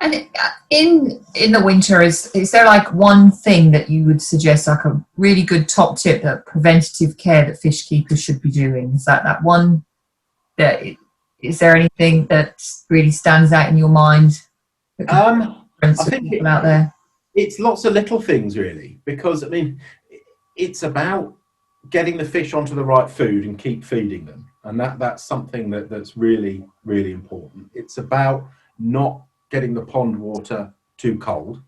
And in the winter, is there like one thing that you would suggest, like a really good top tip, that preventative care that fish keepers should be doing? Is that one? That is there anything that really stands out in your mind that could make a difference I for think people out there? it's lots of little things really, because I mean, it's about getting the fish onto the right food and keep feeding them, and that's something that's really really important. It's about not getting the pond water too cold,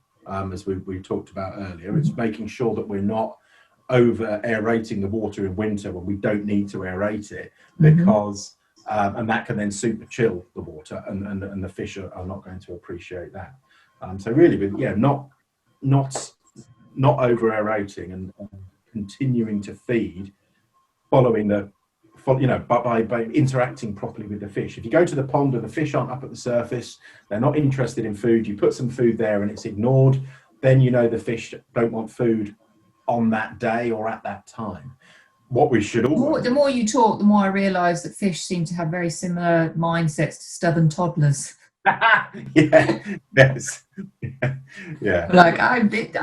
as we talked about earlier. It's making sure that we're not over aerating the water in winter when we don't need to aerate it, because and that can then super chill the water, and the fish are not going to appreciate that. So really, but yeah, not over aerating, and continuing to feed, following the, by interacting properly with the fish. If you go to the pond and the fish aren't up at the surface, they're not interested in food, you put some food there and it's ignored, then you know the fish don't want food on that day or at that time. What we should always... The more you talk, the more I realise that fish seem to have very similar mindsets to stubborn toddlers. Yeah, yes, yeah. Like, I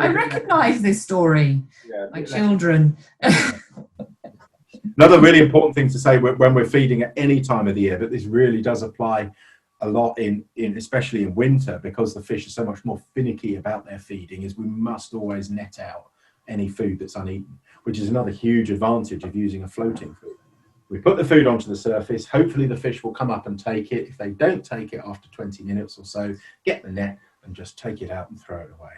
recognise this story. Yeah, like children. Another really important thing to say when we're feeding at any time of the year, but this really does apply a lot in especially in winter, because the fish are so much more finicky about their feeding, is we must always net out any food that's uneaten, which is another huge advantage of using a floating food. We put the food onto the surface, hopefully the fish will come up and take it. If they don't take it after 20 minutes or so, get the net and just take it out and throw it away.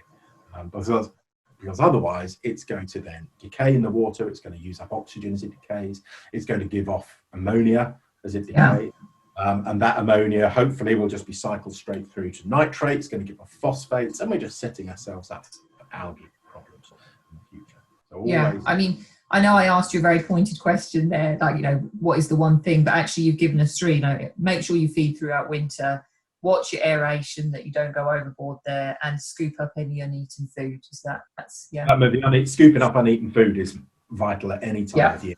Because otherwise it's going to then decay in the water, it's going to use up oxygen as it decays, it's going to give off ammonia as it decays, and that ammonia hopefully will just be cycled straight through to nitrate, it's going to give off phosphates, and we're just setting ourselves up for algae problems in the future. So always, I mean, I know I asked you a very pointed question there, like, what is the one thing, but actually you've given us three. Make sure you feed throughout winter, watch your aeration, that you don't go overboard there, and scoop up any uneaten food. Scooping up uneaten food is vital at any time of year.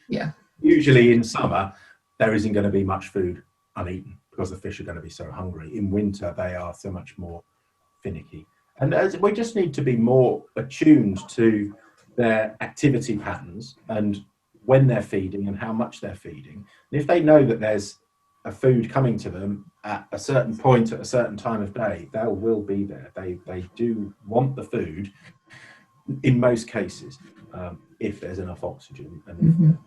Yeah. Usually in summer, there isn't going to be much food uneaten because the fish are going to be so hungry. In winter, they are so much more finicky. And we just need to be more attuned to their activity patterns and when they're feeding and how much they're feeding. And if they know that there's a food coming to them at a certain point at a certain time of day, they will be there. They do want the food in most cases, if there's enough oxygen and